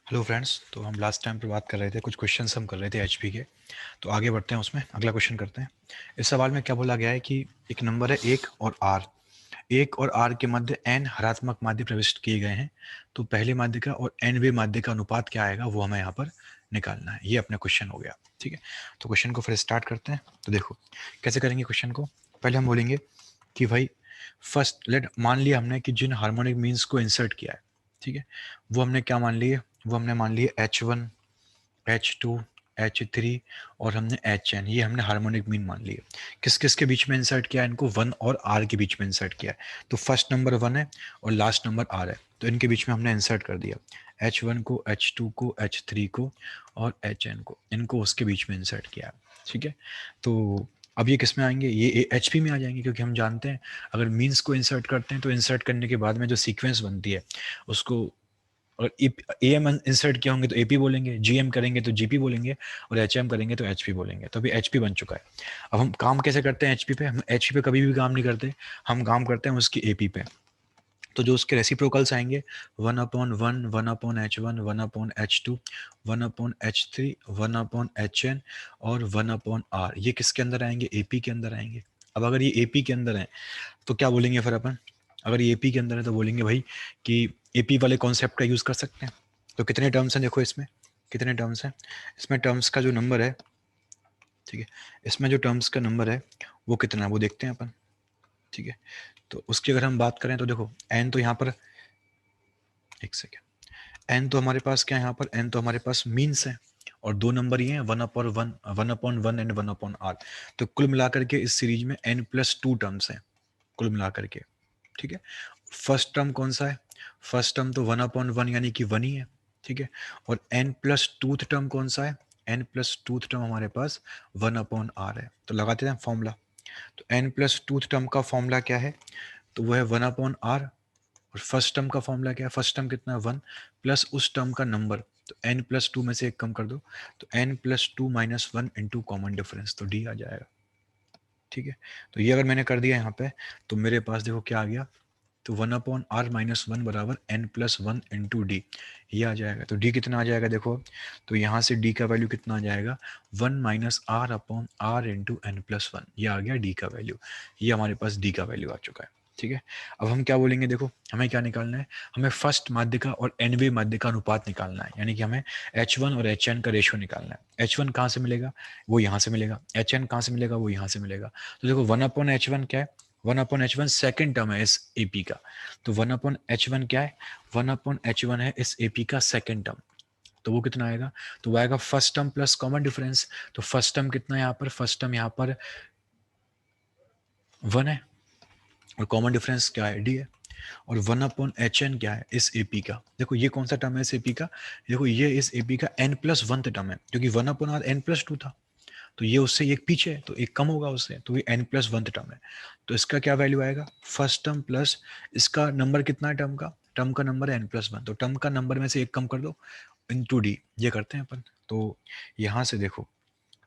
Hello friends. तो हम last time पे बात कर रहे थे, कुछ क्वेश्चंस हम कर रहे थे एचपी के। तो आगे बढ़ते हैं, उसमें अगला क्वेश्चन करते हैं। इस सवाल में क्या बोला गया है कि एक नंबर है एक और आर। एक और आर के मध्य एन हरात्मक माध्य प्रविष्ट किए गए हैं। तो पहले माध्य का और एन वे माध्य का अनुपात क्या आएगा वो हमें यहाँ पर निकालना है। ये अपना क्वेश्चन हो गया। ठीक है, तो क्वेश्चन को फिर स्टार्ट करते हैं। तो देखो कैसे करेंगे क्वेश्चन को। पहले हम बोलेंगे कि भाई फर्स्ट लेट मान लिया हमने कि जिन हार्मोनिक मीन्स को इंसर्ट किया है, ठीक है, वो हमने क्या मान लिए, वो हमने मान लिए H1, H2, H3 और हमने HN, ये हमने हार्मोनिक मीन मान लिए। किस किस के बीच में इंसर्ट किया है इनको, 1 और R के बीच में इंसर्ट किया है। तो फर्स्ट नंबर 1 है और लास्ट नंबर R है, तो इनके बीच में हमने इंसर्ट कर दिया। H1 को, H2 को, H3 को और HN को, इनको उसके बीच में इंसर्ट किया है। ठीक है, तो अब ये किस में आएंगे, ये HP में आ जाएंगे, क्योंकि हम जानते हैं अगर मीन्स को इंसर्ट करते हैं तो इंसर्ट करने के बाद में जो सीक्वेंस बनती है उसको, अगर ए एम इंसर्ट किया होंगे तो एपी बोलेंगे, जीएम करेंगे तो जीपी बोलेंगे और एचएम करेंगे तो एचपी बोलेंगे। तो अभी एचपी बन चुका है। अब हम काम कैसे करते हैं एचपी पे, हम एचपी पे कभी भी काम नहीं करते, हम काम करते हैं उसकी एपी पे। तो जो उसके रेसिप्रोकल्स आएंगे, 1/1, 1/H1, 1/H2, 1/H3, 1/HN और 1/R, ये किसके अंदर आएंगे, एपी के अंदर आएंगे। अब अगर ये एपी के अंदर है तो क्या बोलेंगे फिर अपन, अगर ये एपी के अंदर है तो बोलेंगे भाई कि एपी वाले कॉन्सेप्ट का यूज़ कर सकते हैं। तो कितने टर्म्स हैं देखो इसमें, कितने टर्म्स हैं इसमें, टर्म्स का जो नंबर है, ठीक है, इसमें जो टर्म्स का नंबर है वो कितना है वो देखते हैं अपन। ठीक है, तो उसकी अगर हम बात करें तो देखो एन तो यहाँ पर, एक सेकेंड, एन तो हमारे पास क्या है यहाँ पर, एन तो हमारे पास मीन्स है और दो नंबर ये हैं, 1/1, 1/1 एंड 1/R। तो कुल मिलाकर के इस सीरीज में n+2 टर्म्स हैं कुल मिलाकर के। ठीक है, फर्स्ट टर्म कौन सा है, फर्स्ट टर्म तो 1/1 यानी कि 1 ही है। ठीक है, और n+2th टर्म कौन सा है, n+2th टर्म हमारे पास 1/R है। तो लगाते हैं फॉर्मूला। तो n+2th टर्म का फॉर्मूला क्या है, तो वो है 1/R। और फर्स्ट टर्म का फॉर्मूला क्या है, फर्स्ट टर्म कितना है 1 प्लस उस टर्म का नंबर, तो n+2 में से एक कम कर दो, तो n+2 - 1 इंटू कॉमन डिफरेंस, तो d आ जाएगा। ठीक है, तो ये अगर मैंने कर दिया यहाँ पे तो मेरे पास देखो क्या आ गया, तो 1/R - 1 बराबर n+1 इंटू डी, ये आ जाएगा। तो डी कितना आ जाएगा देखो, तो यहाँ से डी का वैल्यू कितना आ जाएगा, 1 - R/R इंटू n+1, ये आ गया डी का वैल्यू। ये हमारे पास डी का वैल्यू आ चुका है। ठीक है, अब हम क्या बोलेंगे, देखो हमें क्या निकालना है, हमें फर्स्ट माध्य का और एनवे माध्य का अनुपात निकालना है, यानी कि हमें H1 और HN का रेशियो निकालना है। H1 कहाँ से मिलेगा, वो यहाँ से मिलेगा, HN कहाँ से मिलेगा, वो यहाँ से मिलेगा। तो देखो 1/H1 क्या है, 1/H1 सेकेंड टर्म है इस एपी का। तो 1/H1 क्या है, 1/H1 है इस एपी का सेकेंड टर्म। तो वो कितना आएगा, तो वो आएगा first term plus common difference. तो फर्स्ट टर्म कितना है यहाँ पर, फर्स्ट टर्म यहाँ पर 1 है और कॉमन डिफरेंस क्या है, डी है। और 1/HN क्या है इस एपी का, देखो ये कौन सा टर्म है इस एपी का, देखो ये इस एपी का n+1 टर्म है, क्योंकि 1/n+2 था। तो ये उससे एक पीछे है तो एक कम होगा उससे, तो ये n+1 टर्म है। तो इसका क्या वैल्यू आएगा, फर्स्ट टर्म प्लस इसका नंबर कितना है टर्म का नंबर है n+1, तो टर्म का नंबर में से एक कम कर दो इंटू डी, ये करते हैं अपन। तो यहाँ से देखो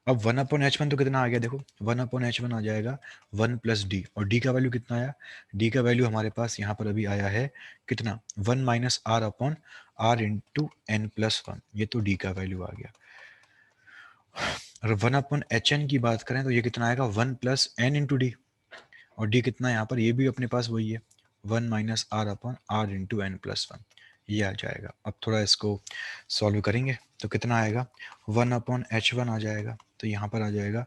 अब 1/H1 तो कितना आ गया, देखो 1/H1 आ जाएगा 1 प्लस डी, और डी का वैल्यू कितना आया, डी का वैल्यू हमारे पास यहाँ पर अभी आया है कितना, 1 - R/R इंटू n+1, ये तो डी का वैल्यू आ गया। अगर 1/HN की बात करें तो ये कितना आएगा, 1 प्लस एन इंटू डी, और डी कितना है यहाँ पर, ये भी अपने पास वही है, 1 - R/R इंटू n+1, ये आ जाएगा। अब थोड़ा इसको सॉल्व करेंगे तो कितना आएगा, 1/H1 आ जाएगा, तो यहाँ पर आ जाएगा,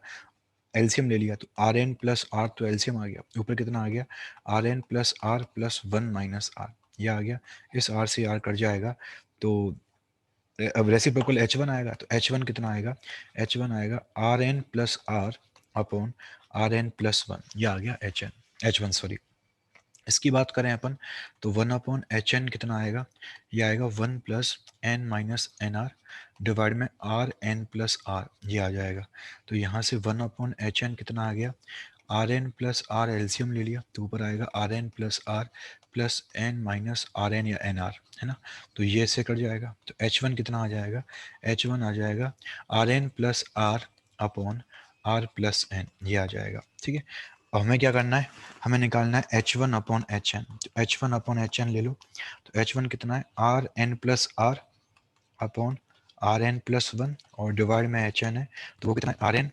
एलसीएम ले लिया तो Rn+R, तो एलसीएम आ गया, ऊपर कितना आ गया, Rn+R प्लस 1 - R, ये आ गया। इस R से R कट जाएगा, तो अब रेसिप्रोकल H1 आएगा, तो H1 कितना आएगा, H1 आएगा Rn+R/Rn+1, ये आ गया H1 सॉरी। इसकी बात करें अपन तो 1/HN कितना आएगा, ये आएगा 1 प्लस n-nr डिवाइड में Rn+R, ये आ जाएगा। तो यहाँ से 1/HN कितना आ गया, Rn+R एलसीएम ले लिया तो ऊपर आएगा Rn+R प्लस n-Rn या nr, है ना। तो ये से कट जाएगा, तो H1 कितना आ जाएगा, H1 आ जाएगा Rn+R/R+n, ये आ जाएगा। ठीक है, अब हमें क्या करना है, हमें निकालना है H1/HN। तो H1/HN ले लो, तो H1 कितना है, Rn+R upon R N plus one, और डिवाइड में एच एन है तो वो कितना है, R N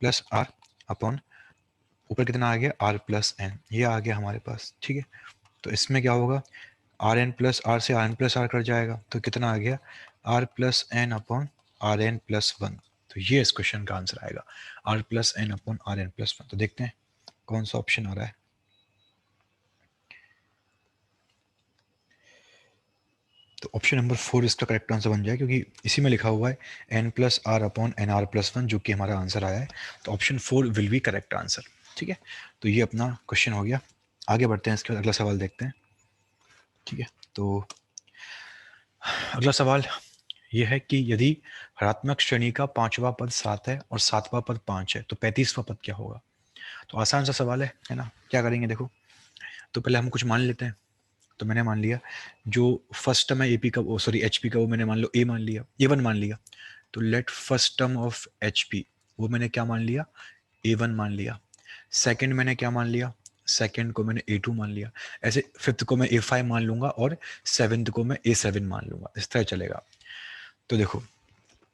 plus R upon ऊपर कितना आ गया, आर प्लस एन, ये आ गया हमारे पास। ठीक है, तो इसमें क्या होगा, आर एन प्लस आर से R N plus R cut जाएगा, तो कितना आ गया, R plus N upon R N plus one. तो ये इस क्वेश्चन का आंसर आएगा, R plus N upon R N plus one. तो देखते हैं कौन सा ऑप्शन आ रहा है। तो ऑप्शन नंबर 4 इसका करेक्ट आंसर बन जाए, क्योंकि इसी में लिखा हुआ है N plus R upon N R plus one, जो कि हमारा आंसर आया है। तो option 4 will be correct answer. ठीक है, तो ये अपना क्वेश्चन हो गया। आगे बढ़ते हैं, इसके बाद अगला सवाल देखते हैं। ठीक है, तो अगला सवाल ये है कि यदि ऋणात्मक श्रेणी का पांचवा पद 7 है और सातवां पद 5 है, तो 35वां पद क्या होगा। तो आसान सा सवाल है ना। क्या करेंगे, देखो, तो पहले हम कुछ मान लेते हैं। तो मैंने मान लिया जो फर्स्ट टर्म है एपी का, वो सॉरी एचपी का, वो मैंने मान लो ए मान लिया, ए वन मान लिया। तो let first term of HP, वो मैंने क्या मान लिया, ए वन मान लिया। सेकंड मैंने क्या मान लिया, सेकंड को मैंने ए टू मान लिया। ऐसे फिफ्थ को मैं ए फाइव मान लूंगा और सेवन्थ को मैं ए सेवन मान लूंगा, इस तरह चलेगा। तो देखो,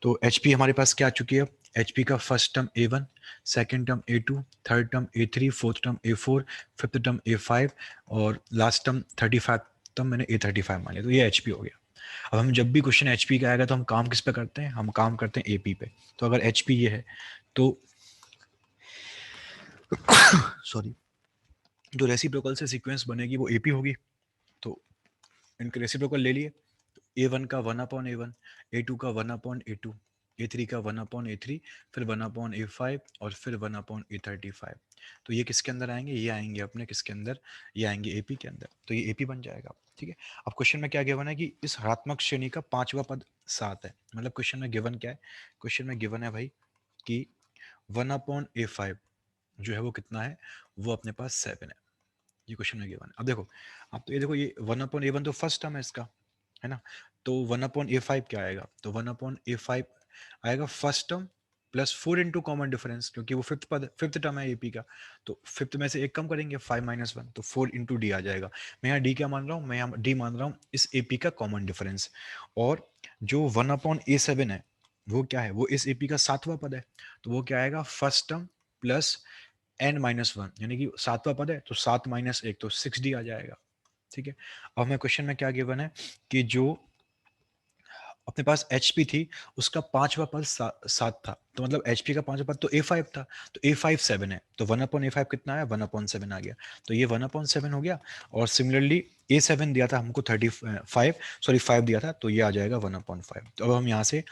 तो एच पी हमारे पास क्या आ चुकी है, एच पी का first term A one, second term A two, third term A three, fourth term A four, fifth term A five, और लास्ट टर्म 35 टर्म मैंने ए 35 मान लिया। तो ये एच पी हो गया। अब हम जब भी क्वेश्चन एच पी का आएगा तो हम काम किस पे करते हैं, हम काम करते हैं ए पी पे। तो अगर एच पी ये है तो सॉरी, जो रेसिप्रोकल से सीक्वेंस बनेगी वो ए पी होगी। तो इनके रेसिप्रोकल ले लिए, ए वन का one upon a one, a two का one upon a two, a three का वन अपॉन ए थ्री, फिर वन अपॉन ए फाइव, और फिर वन अपॉन ए 35। तो ये किसके अंदर आएंगे, ये आएंगे अपने किसके अंदर, ये आएंगे एपी के अंदर। तो ये एपी बन जाएगा। ठीक है, अब क्वेश्चन में क्या गिवन है कि इस ऋणात्मक श्रेणी का पांचवा पद 7 है। मतलब क्वेश्चन में गिवन क्या है, क्वेश्चन में गिवन है भाई कि वन अपॉन ए फाइव जो है वो कितना है, वो अपने पास 7 है। ये क्वेश्चन में गिवन है। अब देखो, आप तो ये देखो, ये वन अपॉन ए वन तो फर्स्ट टर्म है इसका, है ना। तो वन अपॉन ए फाइव क्या आएगा, तो वन अपॉन ए फाइव आएगा first term plus 4 into common difference, क्योंकि वो फिफ्थ पद, फिफ्थ टर्म है एपी का। तो फिफ्थ में से एक कम करेंगे, 5 माइनस वन, तो 4 इंटू डी आ जाएगा। मैं यहाँ डी क्या मान रहा हूँ, मैं यहाँ डी मान रहा हूँ इस एपी का कॉमन डिफरेंस। और जो वन अपॉन ए सेवन है वो क्या है, वो इस एपी का सातवां पद है। तो वो क्या आएगा, first term plus N minus one, यानी कि सातवां पद है तो 7 माइनस एक, तो 6d आ जाएगा। ठीक है, अब हमें क्वेश्चन में क्या गिवन है कि जो अपने पास एचपी थी उसका पांचवा पद 7 था, तो मतलब एचपी का पांचवा पद तो ए फाइव था, तो ए फाइव 7 है, तो वन अपॉन ए फाइव कितना है, वन अपॉन सेवन आ गया। तो ये वन अपॉन सेवन हो गया। और सिमिलरली ए सेवन दिया था हमको 35, सॉरी 5 दिया था, तो ये आ जाएगा वन अपॉन फाइव। तो अब हम यहाँ से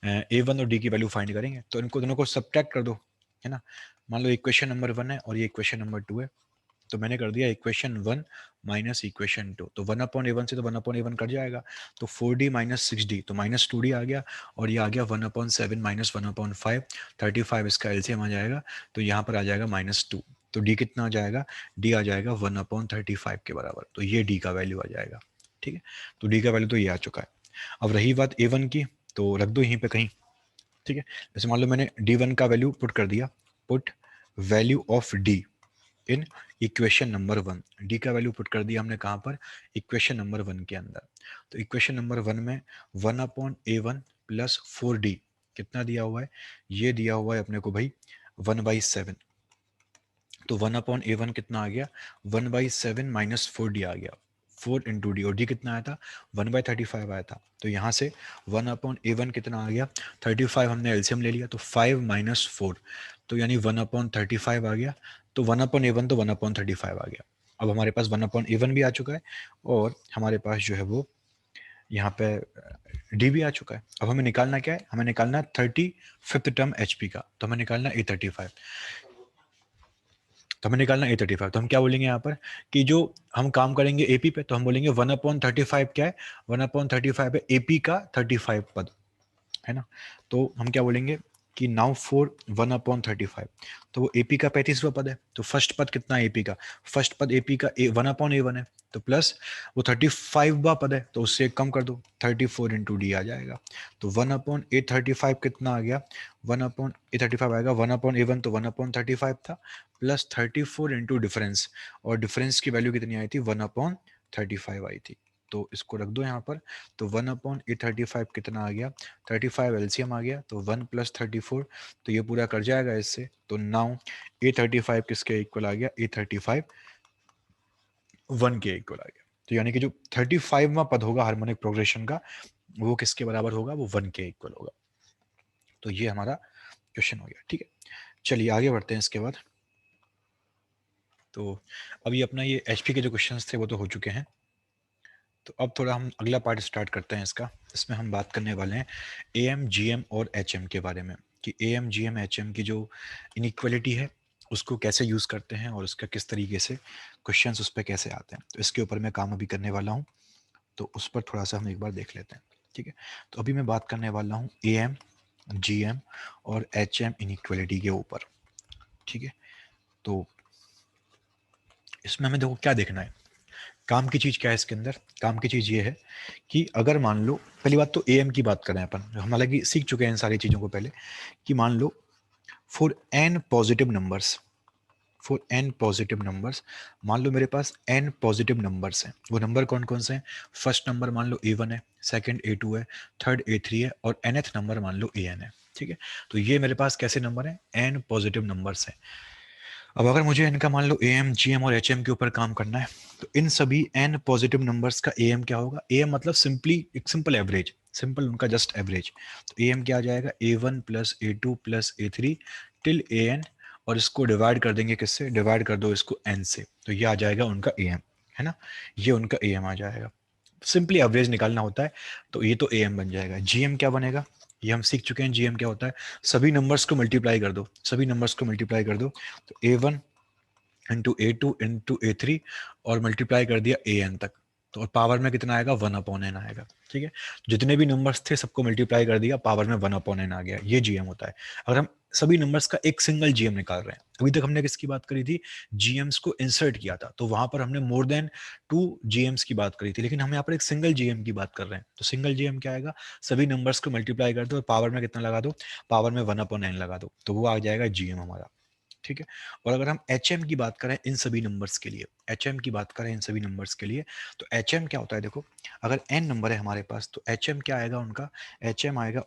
ए वन और डी की वैल्यू फाइंड करेंगे। तो इनको दोनों को सब्ट्रैक्ट कर दो, है ना। मान लो इक्वेशन नंबर 1 है और ये इक्वेशन नंबर 2 है। तो मैंने कर दिया इक्वेशन 1 माइनस इक्वेशन 2, तो वन अपॉन ए वन से तो one upon a one cut जाएगा, तो 4d माइनस 6d, तो माइनस 2d आ गया। और ये आ गया one upon seven minus one upon five, 35 इसका एलसीएम आ जाएगा, तो यहाँ पर आ जाएगा माइनस टू। तो d कितना आ जाएगा, d आ जाएगा वन अपॉन 35 के बराबर। तो ये d का वैल्यू आ जाएगा। ठीक है, तो d का वैल्यू तो ये आ चुका है। अब रही बात a1 की, तो रख दो यहीं पे कहीं। ठीक है, जैसे मान लो मैंने d1 का वैल्यू पुट कर दिया, put value of d in equation number 1। D का वैल्यू पुट कर दिया हमने कहाँ पर, इक्वेशन नंबर 1 के अंदर। तो इक्वेशन नंबर 1 में one upon a one plus 4d कितना दिया हुआ है, ये दिया हुआ है अपने को भाई 1/7। तो वन अपॉन ए वन कितना आ गया, 1/7 माइनस 4d आ गया, 4 इंटू डी, और डी कितना आया था, 1/35 आया था। तो यहाँ से वन अपॉन ए वन कितना आ गया, 35 हमने एलसीएम ले लिया, तो 5 माइनस फोर, तो यानी वन अपॉन 35 आ गया। तो वन अपॉन ए वन तो वन अपॉन 35 आ गया। अब हमारे पास वन अपॉन ए वन भी आ चुका है, और हमारे पास जो है वो यहाँ पे डी भी आ चुका है। अब हमें निकालना क्या है, हमें निकालना 35th टर्म एचपी का, तो हमें निकालना A35। तो हमें निकालना A35। तो हम क्या बोलेंगे यहाँ पर कि जो हम काम करेंगे एपी पे, तो हम बोलेंगे वन अपॉन 35 क्या है, वन अपॉन 35 है एपी का 35 पद, है ना। तो हम क्या बोलेंगे कि नाउ फॉर वन अपॉन 35, तो वो एपी का 35वां पद है। तो फर्स्ट पद कितना है एपी का, फर्स्ट पद एपी का वन अपॉन ए वन है, तो प्लस वो 35वां पद है, तो उससे कम कर दो, 34 इंटू डी आ जाएगा। तो वन अपॉन A35 कितना आ गया, वन अपॉन A35 आएगा, वन अपॉन ए वन तो वन अपॉन 35 था, प्लस 34 इंटू डिफरेंस, और डिफरेंस की वैल्यू कितनी आई थी, वन अपॉन 35 आई थी। तो इसको रख दो यहाँ पर। तो 1/A35 कितना आ गया, 35 एलसीएम आ गया, तो 1 + 34, तो ये पूरा कर जाएगा इससे। तो नाउ A35 किसके इक्वल आ गया, A35 1 के इक्वल आ गया। तो यानी कि जो 35वां पद होगा हार्मोनिक प्रोग्रेशन का, वो किसके बराबर होगा, वो 1 के इक्वल होगा। तो ये हमारा क्वेश्चन हो गया। ठीक है, चलिए आगे बढ़ते हैं इसके बाद। तो अभी अपना ये एचपी के जो क्वेश्चंस थे वो तो हो चुके हैं। तो अब थोड़ा हम अगला पार्ट स्टार्ट करते हैं इसका। इसमें हम बात करने वाले हैं एएम, जीएम और एचएम के बारे में, कि एएम, जीएम, एचएम की जो इनइक्वालिटी है उसको कैसे यूज़ करते हैं और उसका किस तरीके से क्वेश्चंस उस पर कैसे आते हैं। तो इसके ऊपर मैं काम अभी करने वाला हूँ, तो उस पर थोड़ा सा हम एक बार देख लेते हैं। ठीक है, तो अभी मैं बात करने वाला हूँ एएम, जीएम और एचएम इनइक्वालिटी के ऊपर। ठीक है, तो इसमें हमें देखो क्या देखना है, काम की चीज़ क्या है इसके अंदर। काम की चीज़ ये है कि अगर मान लो, पहली बात तो एएम की बात करें अपन, हम हालांकि सीख चुके हैं इन सारी चीज़ों को पहले, कि मान लो for n positive numbers, for n positive numbers, मान लो मेरे पास एन पॉजिटिव नंबर्स हैं। वो नंबर कौन कौन से हैं, फर्स्ट नंबर मान लो A1 है, सेकंड A2 है, थर्ड A3 है, और nth नंबर मान लो AN है। ठीक है, तो ये मेरे पास कैसे नंबर हैं, एन पॉजिटिव नंबर्स हैं। अब अगर मुझे इनका मान लो एएम, जीएम और एचएम के ऊपर काम करना है, तो इन सभी एन पॉजिटिव नंबर्स का एएम क्या होगा, एएम मतलब सिंपली एक सिंपल एवरेज, सिंपल उनका जस्ट एवरेज। तो एएम क्या आ जाएगा, A1 + A2 + A3 till AN, और इसको डिवाइड कर देंगे किससे, डिवाइड कर दो इसको n से, तो ये आ जाएगा उनका एएम, है ना, ये उनका एएम आ जाएगा। सिंपली एवरेज निकालना होता है, तो ये तो एएम बन जाएगा। जीएम क्या बनेगा, ये हम सीख चुके हैं, जीएम क्या होता है, सभी नंबर्स को मल्टीप्लाई कर दो, सभी नंबर्स को मल्टीप्लाई कर दो। तो A1 into A2 into A3 और मल्टीप्लाई कर दिया AN तक, तो और पावर में कितना आएगा, 1/n आएगा। ठीक है, जितने भी नंबर्स थे सबको मल्टीप्लाई कर दिया, पावर में 1/n आ गया, ये जीएम होता है। अगर हम सभी नंबर्स का एक सिंगल जीएम निकाल रहे हैं, अभी तक हमने किसकी बात करी थी, जीएम्स को इंसर्ट किया था, तो वहां पर हमने मोर देन 2 जीएम्स की बात करी थी, लेकिन हम यहाँ पर एक सिंगल जीएम की बात कर रहे हैं। तो सिंगल जीएम क्या आएगा, सभी नंबर्स को मल्टीप्लाई कर दो और पावर में कितना लगा दो, पावर में 1/n लगा दो, तो वो आ जाएगा जीएम हमारा। ठीक है, और अगर हम एच एम की बात करें इन सभी नंबर्स के लिए, एच एम की बात करें इन सभी नंबर्स के लिए, तो एच एम क्या होता है, देखो अगर एन नंबर है हमारे पास, तो एच एम क्या आएगा उनका, एच एम आएगा,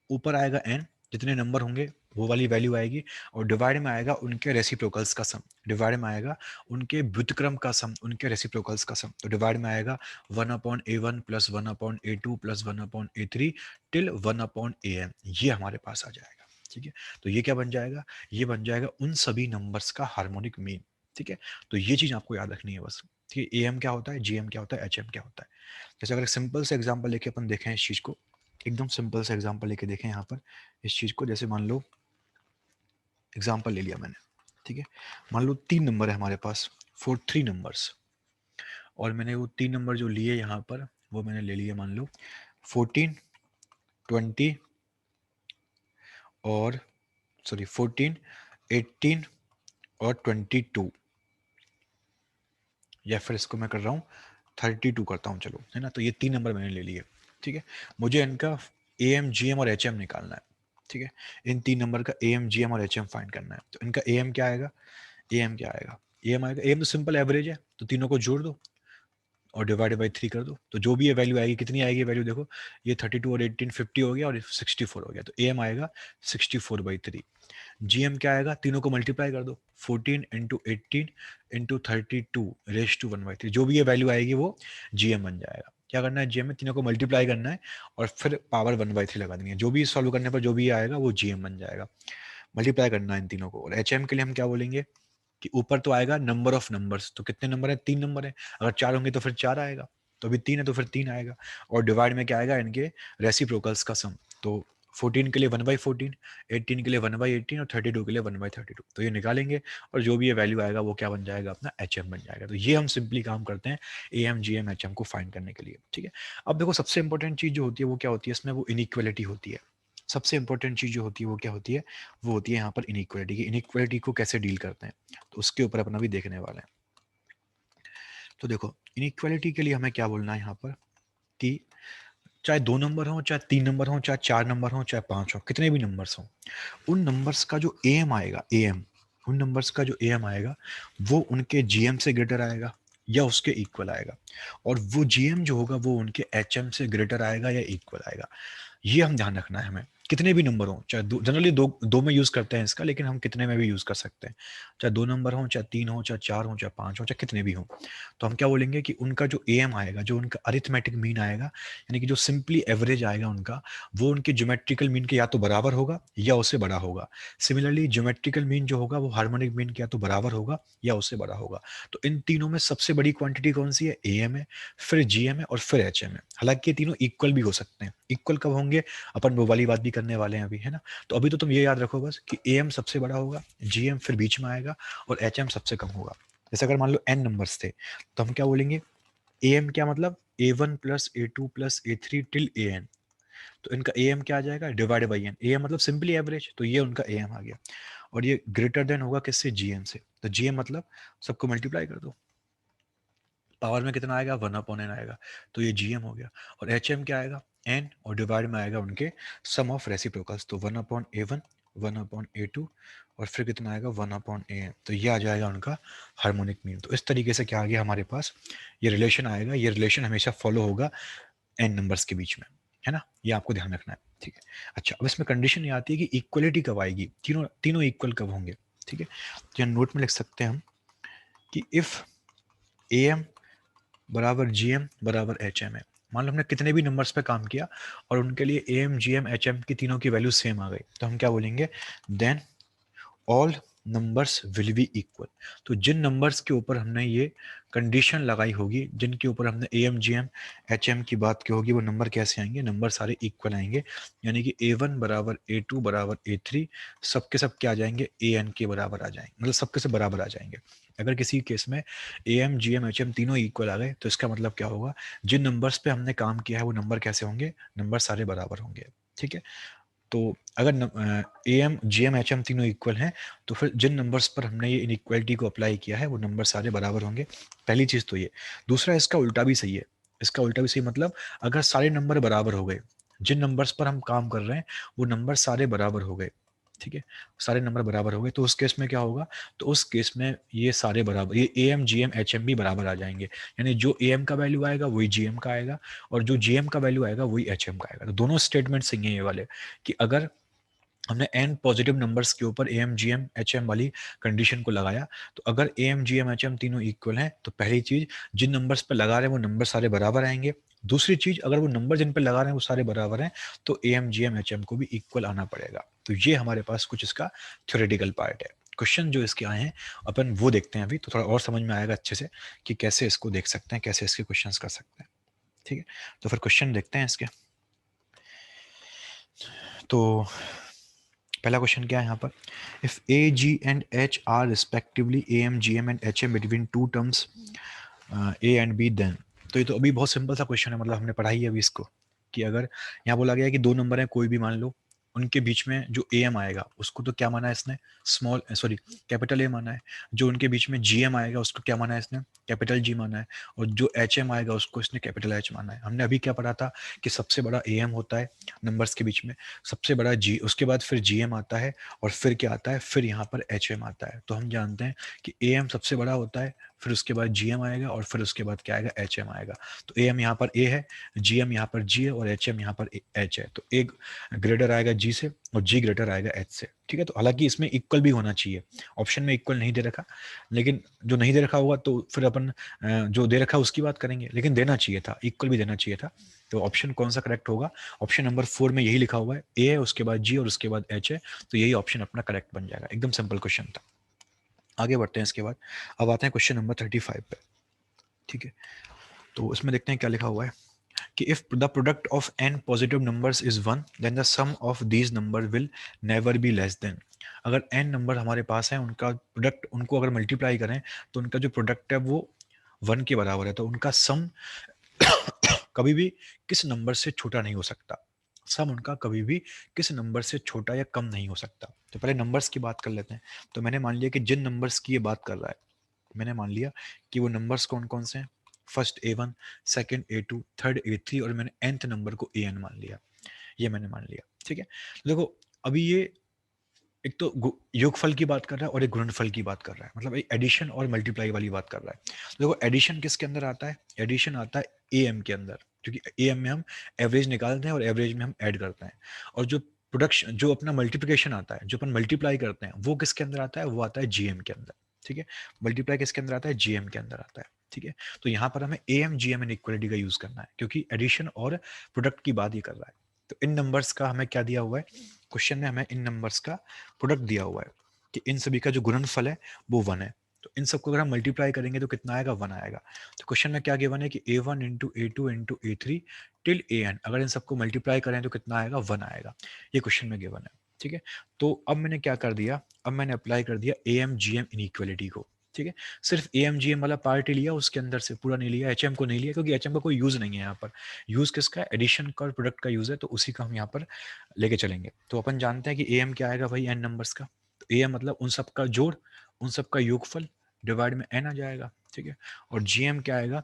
ऊपर आएगा एन, जितने नंबर होंगे वो वाली वैल्यू आएगी, और डिवाइड में आएगा उनके रेसिप्रोकल्स का सम, डिवाइड में आएगा उनके व्युत्क्रम का सम, उनके रेसिप्रोकल्स का सम, तो डिवाइड में आएगा 1/A1 + 1/A2 + 1/A3 till 1/AN, ये हमारे पास आ जाएगा। ठीक है, तो ये क्या बन जाएगा, ये बन जाएगा उन सभी नंबर्स का हार्मोनिक मीन। ठीक है, तो ये चीज आपको याद रखनी है बस। ठीक है, एएम क्या होता है, जीएम क्या होता है, एचएम क्या होता है। जैसे अगर सिंपल से एग्जांपल लेके अपन देखें इस चीज को, एकदम सिंपल से एग्जांपल लेके देखें यहाँ पर इस चीज को, जैसे मान लो एग्जांपल ले लिया मैंने। ठीक है, मान लो 3 नंबर है हमारे पास, फॉर 3 नंबर्स, और मैंने वो 3 नंबर जो लिए यहाँ पर वो मैंने ले लिए मान लो 14, 20 और सॉरी 14, 18 और 22, या फिर इसको मैं कर रहा हूँ 32 करता हूँ, चलो, है ना। तो ये 3 नंबर मैंने ले लिए। ठीक है, मुझे इनका एएम, जीएम और एचएम निकालना है। ठीक है, इन 3 नंबर का एएम, जीएम और एचएम फाइंड करना है। तो इनका एएम क्या आएगा, एएम क्या आएगा, एएम आएगा, एएम तो सिंपल एवरेज है, तो तीनों को जोड़ दो और डिवाइड बाई 3 कर दो, तो जो भी ये वैल्यू आएगी, कितनी आएगी वैल्यू, देखो ये 32 और 18 50 हो गया और 64 हो गया, तो एएम आएगा 64/3। जीएम क्या आएगा, तीनों को मल्टीप्लाई कर दो, 14 इंटू 18 इंटू 32 रेस टू 1/3, जो भी ये वैल्यू आएगी वो जीएम बन जाएगा। क्या करना है, जीएम में तीनों को मल्टीप्लाई करना है और फिर पावर 1/3 लगा देनी है, जो भी सॉल्व करने पर जो भी आएगा वो जीएम बन जाएगा। मल्टीप्लाई करना है इन तीनों को। और एचएम के लिए हम क्या बोलेंगे कि ऊपर तो आएगा नंबर ऑफ नंबर्स, तो कितने नंबर है, 3 नंबर है, अगर 4 होंगे तो फिर 4 आएगा, तो अभी 3 है तो फिर 3 आएगा, और डिवाइड में क्या आएगा, इनके रेसिप्रोकल्स का सम, तो 14 के लिए 1/14, 18 के लिए 1/18 और 32 के लिए 1/32, तो ये निकालेंगे और जो भी ये वैल्यू आएगा वो क्या बन जाएगा, अपना एचएम बन जाएगा। तो ये हम सिंपली काम करते हैं एएम, जीएम, एचएम को फाइंड करने के लिए। ठीक है, अब देखो सबसे इंपॉर्टेंट चीज जो होती है वो क्या होती है इसमें, वो इनइक्वालिटी होती है। सबसे इंपॉर्टेंट चीज जो होती है वो क्या होती है, वो होती है यहाँ पर इनइक्वालिटी की, इनइक्वालिटी को कैसे डील करते हैं, तो उसके ऊपर अपना भी देखने वाले हैं। तो देखो इनइक्वालिटी के लिए हमें क्या बोलना है यहाँ पर, कि चाहे 2 नंबर हो, चाहे 3 नंबर हो, चाहे 4 नंबर हो, चाहे 5 हो, कितने भी नंबर्स हो, उन नंबर्स का जो एएम आएगा, एएम, उन नंबर्स का जो एएम आएगा वो उनके जीएम से ग्रेटर आएगा, या उसके इक्वल आएगा, और वो जीएम जो होगा वो उनके एचएम से ग्रेटर आएगा या इक्वल आएगा। ये हम ध्यान रखना है हमें, कितने भी नंबर हो, चाहे जनरली दो दो में यूज करते हैं इसका, लेकिन हम कितने में भी यूज कर सकते हैं, चाहे 2 नंबर हो, चाहे 3 हो, चाहे 4 हो, चाहे 5 हो, चाहे कितने भी हो। तो हम क्या बोलेंगे कि उनका जो एम आएगा, जो उनका अरिथमेटिक मीन आएगा, यानी कि जो सिंपली एवरेज आएगा उनका, वो उनके ज्योमेट्रिकल मीन के या तो बराबर होगा या उससे बड़ा होगा। सिमिलरली ज्योमेट्रिकल मीन जो होगा वो हार्मोनिक मीन के या तो बराबर होगा या उससे बड़ा होगा। तो इन तीनों में सबसे बड़ी क्वांटिटी कौन सी है? एम है, फिर जीएम है और फिर एचएम है। हालांकि ये तीनों इक्वल भी हो सकते हैं। इक्वल कब होंगे? अपन वो वाली बात भी करने वाले हैं अभी, है ना। तो अभी तो तुम ये याद रखो बस कि एम सबसे बड़ा होगा, जीएम फिर बीच में आएगा और एचएम सबसे कम होगा। जैसे अगर मान लो एन नंबर्स थे, तो हम क्या बोलेंगे? एम क्या मतलब A1 plus A2 plus A3 till AN। तो इनका एम क्या आ जाएगा? Divide by N. एम मतलब सिंपली एवरेज, तो ये उनका एम आ गया। और ये ग्रेटर देन होगा किससे? जीएम से। तो जीएम मतलब सबको मल्टीप्लाई कर दो, पावर में कितना आएगा? 1/n आएगा, तो ये जीएम हो गया। और एचएम क्या आएगा? एन, और डिवाइड में आएगा उनके सम ऑफ रेसिप्रोकल्स, तो 1/A1 1/A2 और फिर कितना आएगा? 1/AN। तो ये आ जाएगा उनका हार्मोनिक मीन। तो इस तरीके से क्या आ गया हमारे पास? ये रिलेशन आएगा। ये रिलेशन हमेशा फॉलो होगा एन नंबर्स के बीच में, है ना। ये आपको ध्यान रखना है, ठीक है। अच्छा, अब इसमें कंडीशन ये आती है कि इक्वलिटी कब आएगी, तीनों तीनों इक्वल कब होंगे, ठीक है। तो यहाँ नोट में लिख सकते हैं हम कि इफ एम बराबर जीएम बराबर एचएम है। मान लो हमने कितने भी नंबर्स पे काम किया और उनके लिए एम जीएम एचएम की तीनों की वैल्यू सेम आ गई, तो हम क्या बोलेंगे? Then all numbers will be equal. तो जिन नंबर्स के ऊपर हमने ये कंडीशन लगाई होगी, जिनके ऊपर हमने A M G M H M की बात की होगी, वो नंबर कैसे आएंगे? नंबर सारे इक्वल आएंगे। यानी कि A1 बराबर A2 बराबर A3 सबके सब क्या आ जाएंगे? AN के बराबर आ जाएंगे, मतलब सबके सब बराबर आ जाएंगे। अगर किसी केस में AM GM HM तीनों इक्वल आ गए, तो इसका मतलब क्या होगा? जिन नंबर्स पे हमने काम किया है वो नंबर कैसे होंगे? नंबर सारे बराबर होंगे, ठीक है। तो अगर A M G M H M तीनों इक्वल हैं, तो फिर जिन नंबर्स पर हमने ये इनइक्वलिटी को अप्लाई किया है वो नंबर सारे बराबर होंगे। पहली चीज तो ये। दूसरा, इसका उल्टा भी सही है। इसका उल्टा भी सही मतलब अगर सारे नंबर बराबर हो गए, जिन नंबर्स पर हम काम कर रहे हैं वो नंबर सारे बराबर हो गए, ठीक है, सारे नंबर बराबर हो गए, तो उस केस में क्या होगा? तो उस केस में ये सारे बराबर, ये A M G M H M भी बराबर आ जाएंगे। यानी जो ए एम का वैल्यू आएगा वही जी एम का आएगा, और जो जी एम का वैल्यू आएगा वही एच एम का आएगा। तो दोनों स्टेटमेंट सही है ये वाले, कि अगर हमने एन पॉजिटिव नंबर्स के ऊपर A M G M H M वाली कंडीशन को लगाया, तो अगर A M G M H M तीनों इक्वल हैं, तो पहली चीज, जिन नंबर्स पर लगा रहे हैं वो नंबर सारे बराबर आएंगे। दूसरी चीज, अगर वो नंबर जिन पर लगा रहे हैं वो सारे बराबर हैं, तो A M G M H M को भी इक्वल आना पड़ेगा। तो ये हमारे पास कुछ इसका थ्योरेटिकल पार्ट है। क्वेश्चन जो इसके आए हैं अपन वो देखते हैं अभी, तो थोड़ा और समझ में आएगा अच्छे से कि कैसे इसको देख सकते हैं, कैसे इसके क्वेश्चन कर सकते हैं, ठीक है। तो फिर क्वेश्चन देखते हैं इसके। तो पहला क्वेश्चन क्या है यहाँ पर? If A G and H are respectively A M G M and H M between two terms A and B, then. तो ये तो अभी बहुत सिंपल सा क्वेश्चन है, मतलब हमने पढ़ाई है अभी इसको, कि अगर यहाँ बोला गया है कि दो नंबर है कोई भी मान लो, उनके बीच में जो ए एम आएगा उसको तो क्या माना है इसने? स्मॉल, सॉरी, कैपिटल ए माना है। जो उनके बीच में जी एम आएगा उसको क्या माना है इसने? कैपिटल जी माना है। और जो एच एम आएगा उसको इसने कैपिटल एच माना है। हमने अभी क्या पढ़ा था कि सबसे बड़ा ए एम होता है नंबर्स के बीच में, सबसे बड़ा जी, उसके बाद फिर जी एम आता है, और फिर क्या आता है? फिर यहाँ पर एच एम आता है। तो हम जानते हैं कि ए एम सबसे बड़ा होता है, फिर उसके बाद जी एम आएगा, और फिर उसके बाद क्या आएगा? एच एम आएगा। तो ए एम यहाँ पर ए है, जी एम यहाँ पर जी है, और एच एम यहाँ पर एच है। तो ए ग्रेटर आएगा जी से और जी ग्रेटर आएगा एच से, ठीक है। तो हालांकि इसमें इक्वल भी होना चाहिए, ऑप्शन में इक्वल नहीं दे रखा, लेकिन जो नहीं दे रखा होगा तो फिर अपन जो दे रखा उसकी बात करेंगे, लेकिन देना चाहिए था, इक्वल भी देना चाहिए था। तो ऑप्शन कौन सा करेक्ट होगा? ऑप्शन नंबर 4 में यही लिखा हुआ है, ए है, उसके बाद जी और उसके बाद एच है, तो यही ऑप्शन अपना करेक्ट बन जाएगा। एकदम सिंपल क्वेश्चन था। आगे बढ़ते हैं इसके बाद। अब आते हैं क्वेश्चन नंबर 35 पे, ठीक है। तो इसमें देखते हैं क्या लिखा हुआ है कि if the product of N positive numbers is 1, then the sum of these number will never be less than. अगर एन नंबर हमारे पास है, उनका प्रोडक्ट, उनको अगर मल्टीप्लाई करें तो उनका जो प्रोडक्ट है वो 1 के बराबर है, तो उनका सम कभी भी किस नंबर से छोटा नहीं हो सकता। सम उनका कभी भी किस नंबर से छोटा या कम नहीं हो सकता। तो पहले नंबर्स की बात कर लेते हैं। तो मैंने मान लिया कि जिन नंबर्स की ये बात कर रहा है, मैंने मान लिया कि वो नंबर्स कौन कौन से हैं। First A1, second A2, third A3, और मैंने nth नंबर को AN मान लिया। ये मैंने मान लिया, ठीक है। देखो, अभी ये एक तो योगफल की बात कर रहा है और एक गुणनफल की बात कर रहा है, मतलब एक एडिशन और मल्टीप्लाई वाली बात कर रहा है। तो देखो एडिशन किसके अंदर आता है, एडिशन आता है ए एम के अंदर, क्योंकि ए एम में हम एवरेज निकालते हैं और एवरेज में हम ऐड करते हैं। और जो प्रोडक्शन, जो अपना मल्टीप्लिकेशन आता है, जो अपन मल्टीप्लाई करते हैं, वो किसके अंदर आता है, वो आता है जीएम के अंदर। ठीक है, मल्टीप्लाई किसके अंदर आता है, जीएम के अंदर आता है। ठीक है, तो यहाँ पर हमें A M G M equality का यूज करना है, क्योंकि एडिशन और प्रोडक्ट की बात ही कर रहा है। तो इन नंबर्स का हमें क्या दिया हुआ है, क्वेश्चन में हमें इन नंबर्स का प्रोडक्ट दिया हुआ है कि इन सभी का जो गुणनफल है वो 1 है। तो इन सबको अगर हम मल्टीप्लाई करेंगे तो कितना आएगा, 1 आएगा। तो क्वेश्चन में क्या गिवन है कि a1 into a two into a three till a N, अगर इन सबको मल्टीप्लाई करें तो कितना आएगा, 1 आएगा। ये क्वेश्चन में गिवन है। ठीक है, तो अब मैंने क्या कर दिया, अब मैंने अप्लाई कर दिया A M G M inequality को। ठीक है, सिर्फ ए एम जी एम वाला पार्ट ही लिया, उसके अंदर से पूरा नहीं लिया, एच एम को नहीं लिया, क्योंकि एच एम का कोई यूज नहीं है यहाँ पर। यूज किसका है, एडिशन का और प्रोडक्ट का यूज है, तो उसी का हम यहाँ पर लेके चलेंगे। तो अपन जानते हैं कि ए एम क्या आएगा भाई, एन नंबर्स का। तो ए एम मतलब उन सब का जोड़, उन सब का योगफल डिवाइड में एन आ जाएगा। ठीक है, और जी एम क्या आएगा,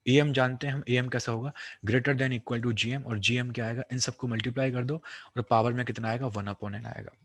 ए एम जानते हैं हम, ए एम कैसा होगा, greater than equal to G M, और जी एम क्या आएगा, इन सबको मल्टीप्लाई कर दो और पावर में कितना आएगा, 1/n आएगा।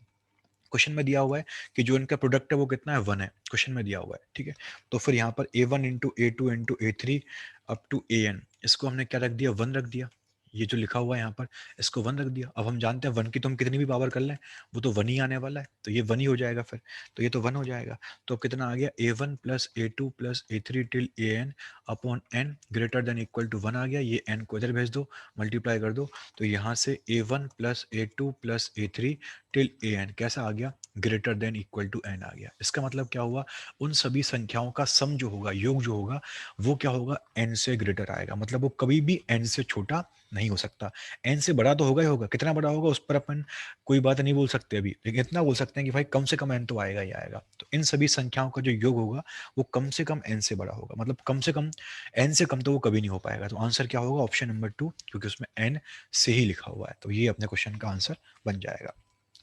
क्वेश्चन में दिया हुआ है कि जो इनका प्रोडक्ट है वो कितना है, 1 है, क्वेश्चन में दिया हुआ है। ठीक है, तो फिर यहाँ पर a one into a two into a three up to a n, इसको हमने क्या रख दिया, 1 रख दिया। ये जो लिखा हुआ है यहाँ पर, इसको 1 रख दिया। अब हम जानते हैं 1 की तो हम कितनी भी पावर कर लें, वो तो 1 ही आने वाला है, तो ये 1 ही हो जाएगा फिर। तो ये तो 1 हो जाएगा। तो अब कितना आ गया, a one plus a two plus a three till a n upon n greater than equal to 1 आ गया। ये एन को इधर भेज दो, मल्टीप्लाई कर दो। तो यहाँ से a one plus a two plus a three till a n कैसा आ गया, greater than equal to n आ गया। इसका मतलब क्या हुआ, उन सभी संख्याओं का सम जो होगा, योग जो होगा, वो क्या होगा, एन से ग्रेटर आएगा। मतलब वो कभी भी एन से छोटा नहीं हो सकता। एन से बड़ा तो होगा ही होगा, कितना बड़ा होगा उस पर अपन कोई बात नहीं बोल सकते अभी, लेकिन इतना बोल सकते हैं कि भाई कम से कम एन तो आएगा ही आएगा। तो इन सभी संख्याओं का जो योग होगा वो कम से कम एन से बड़ा होगा, मतलब कम से कम एन से कम तो वो कभी नहीं हो पाएगा। तो आंसर क्या होगा, ऑप्शन नंबर 2, क्योंकि उसमें एन से ही लिखा हुआ है। तो ये अपने क्वेश्चन का आंसर बन जाएगा।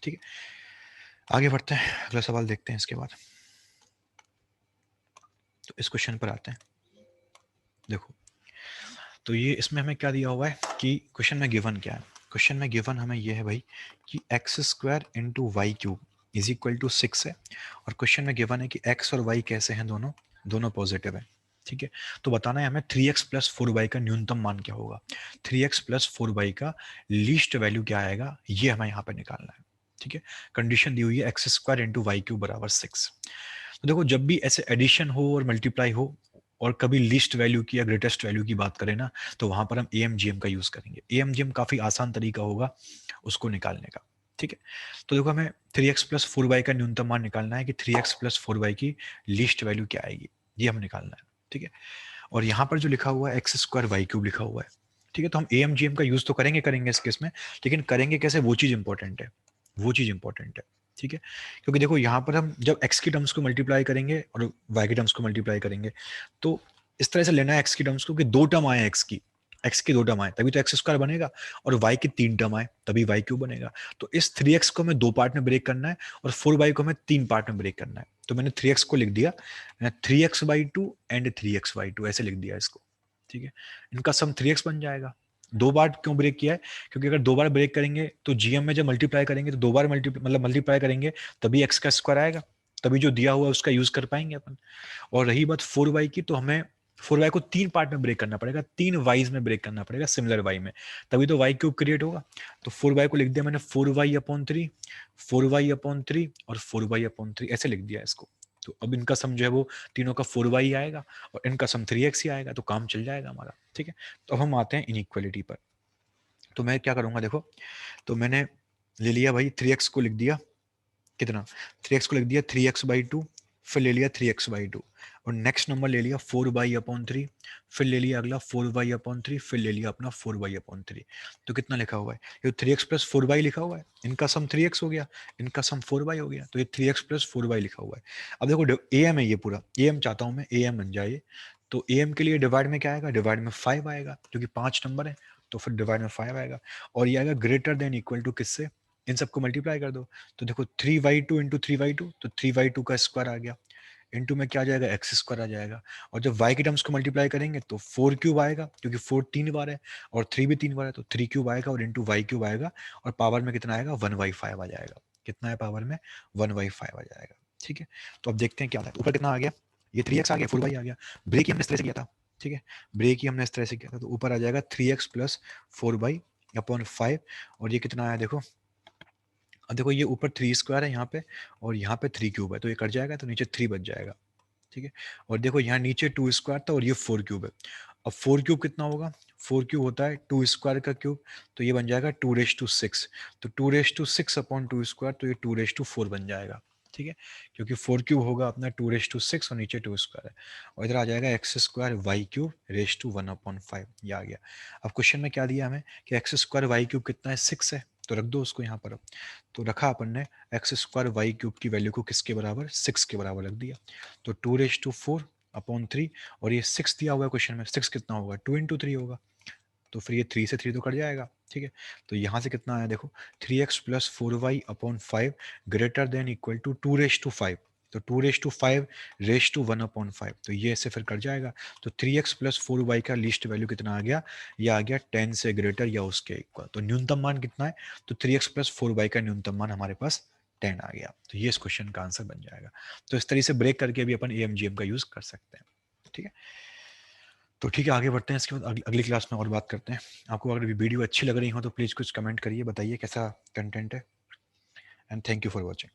ठीक है, आगे बढ़ते हैं, अगला सवाल देखते हैं इसके बाद। तो इस क्वेश्चन पर आते हैं। देखो, तो ये इसमें हमें क्या दिया हुआ है कि क्वेश्चन में गिवन क्या है, क्वेश्चन में गिवन हमें ये है भाई कि x square into y cube is equal to 6 है। और क्वेश्चन में गिवन है कि एक्स और वाई कैसे हैं, दोनों दोनों पॉजिटिव है। ठीक है, तो बताना है हमें 3x प्लस 4y का न्यूनतम मान क्या होगा, 3x प्लस 4y का लीस्ट वैल्यू क्या आएगा, ये हमें यहाँ पे निकालना है। ठीक है, कंडीशन दी हुई है x square into y cube बराबर 6। तो देखो, जब भी ऐसे एडिशन हो और मल्टीप्लाई हो और कभी लीस्ट वैल्यू की या ग्रेटेस्ट वैल्यू की बात करें ना, तो वहां पर हम ए एम जी एम का यूज करेंगे। ए एम जी एम काफी आसान तरीका होगा उसको निकालने का। ठीक है, तो देखो हमें 3x प्लस 4y का न्यूनतम मान निकालना है कि 3x प्लस 4y की लीस्ट वैल्यू क्या आएगी, ये हमें निकालना है। ठीक है, और यहाँ पर जो लिखा हुआ है एक्स स्क्वायर वाई क्यूब लिखा हुआ है। ठीक है, तो हम ए एम जी एम का यूज तो करेंगे इस केस में, लेकिन करेंगे कैसे, वो चीज इंपॉर्टेंट है, वो चीज इंपॉर्टेंट है। ठीक है, क्योंकि देखो यहाँ पर हम जब एक्स की टर्म्स को मल्टीप्लाई करेंगे और वाई की टर्म्स को मल्टीप्लाई करेंगे, तो इस तरह से लेना है एक्स की टर्म्स को कि 2 टर्म आए एक्स की 2 टर्म आए तभी तो एक्स स्क्वायर बनेगा, और वाई की 3 टर्म आए तभी वाई क्यूब बनेगा। तो इस 3x को हमें 2 पार्ट में ब्रेक करना है और 4y को हमें 3 पार्ट में ब्रेक करना है। तो मैंने 3x को लिख दिया 3x/2 एंड 3x/2 ऐसे लिख दिया इसको। ठीक है, इनका सम 3x बन जाएगा। 2 बार क्यों ब्रेक किया है, क्योंकि अगर 2 बार ब्रेक करेंगे तो जीएम में जब मल्टीप्लाई करेंगे तो 2 बार मल्टीप्लाई करेंगे, तभी एक्स का स्क्वायर आएगा, तभी जो दिया हुआ है उसका यूज कर पाएंगे अपन। और रही बात 4y की, तो हमें 4y को 3 पार्ट में ब्रेक करना पड़ेगा, 3 वाइज में ब्रेक करना पड़ेगा सिमिलर वाई में, तभी तो वाई क्यूब क्रिएट होगा। तो 4y को लिख दिया मैंने 4y/3, 4y/3 और 4y/3 ऐसे लिख दिया इसको। तो अब इनका सम जो है वो तीनों का 4y आएगा और इनका सम 3x ही आएगा, तो काम चल जाएगा हमारा। ठीक है, तो अब हम आते हैं इनइक्वालिटी पर। तो मैं क्या करूंगा, देखो, तो मैंने ले लिया भाई 3x को लिख दिया कितना, 3x को लिख दिया 3x/2, फिर ले लिया 3x/2, और नेक्स्ट नंबर ले लिया 4y/3, फिर ले लिया अगला 4y/3, फिर ले लिया अपना 4y/3। तो कितना लिखा हुआ है, ये 3x प्लस 4y लिखा हुआ है, इनका सम 3x हो गया, इनका सम 4y हो गया, तो ये 3x प्लस 4y लिखा हुआ है। अब देखो ए एम है ये पूरा, ए एम चाहता हूं मैं ए एम बन जाए। तो ए एम के लिए डिवाइड में क्या आएगा, डिवाइड में 5 आएगा, क्योंकि 5 नंबर है, तो फिर डिवाइड में 5 आएगा। और ये आएगा ग्रेटर देन इक्वल टू किससे, इन सबको मल्टीप्लाई कर दो। तो देखो 3y2 इंटू 3y2, तो 3y2 का स्क्वायर आ गया, इंटू में क्या आ जाएगा, एक्स स्क्वायर आ जाएगा। और जब y के टर्म्स को मल्टीप्लाई करेंगे तो 4 क्यूब आएगा, क्योंकि 4 3 बार है और 3 भी 3 बार है, तो 3 क्यूब आएगा और इंटू वाई क्यूब आएगा, और पावर में कितना आएगा, 1/5 आ जाएगा। कितना है पावर में 1/5 आ जाएगा। ठीक है, तो अब देखते हैं क्या आता है। ऊपर कितना आ गया, ये 3x आ गया, 4y आ गया। ब्रेक ही हमने इस तरह से किया था। ठीक है, ब्रेक ही हमने इस तरह से किया था, तो ऊपर आ जाएगा 3x प्लस 4y/5। और ये कितना आया देखो, अब देखो ये ऊपर 3² है यहाँ पे, और यहाँ पे 3³ है, तो ये कट जाएगा, तो नीचे 3 बच जाएगा। ठीक है, और देखो यहाँ नीचे 2² था और ये 4³ है। अब 4³ कितना होगा, 4³ होता है 2² का क्यूब, तो ये बन जाएगा 2�6। तो 2�6/2², तो ये 2⁴ बन जाएगा। ठीक है, क्योंकि 4³ होगा अपना 2�6 और नीचे 2² है, और इधर आ जाएगा x²y³ 1/5, ये आ गया। अब क्वेश्चन में क्या दिया हमें कि x²y³ कितना है, 6 है, तो रख दो उसको यहाँ पर। तो रखा अपन ने x²y³ की वैल्यू को किसके बराबर, 6 के बराबर रख दिया। तो 2⁴/3, और ये 6 दिया हुआ है क्वेश्चन में, 6 कितना होगा, 2 × 3 होगा, तो फिर ये 3 से 3 तो कट जाएगा। ठीक है, तो यहाँ से कितना आया देखो, 3x plus 4y/5 greater than equal to 2⁵, तो 2⁵ रेश टू 1/5, तो ये ऐसे फिर कट जाएगा। तो 3x प्लस 4y का लीस्ट वैल्यू कितना आ गया, ये आ गया 10 से ग्रेटर या उसके इक्वल। तो न्यूनतम मान कितना है, तो 3x प्लस 4y का न्यूनतम मान हमारे पास 10 आ गया। तो ये इस क्वेश्चन का आंसर बन जाएगा। तो इस तरीके से ब्रेक करके भी अपन AMGM का यूज कर सकते हैं। ठीक है, तो ठीक है, आगे बढ़ते हैं। इसके बाद अगली क्लास में और बात करते हैं। आपको अगर वीडियो अच्छी लग रही हो तो प्लीज़ कुछ कमेंट करिए, बताइए कैसा कंटेंट है। And thank you for watching.